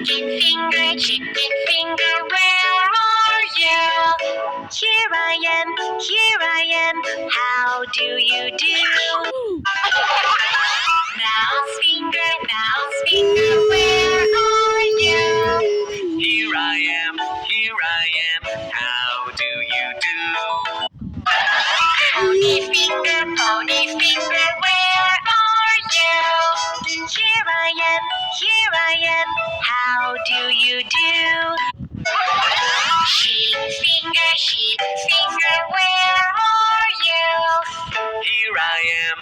chicken finger, where are you? Here I am, how do you do? Mouse finger, where are you? Here I am, how do you do? Pony finger, where are you? Here I am, how do you do? Sheep finger, where are you? Here I am,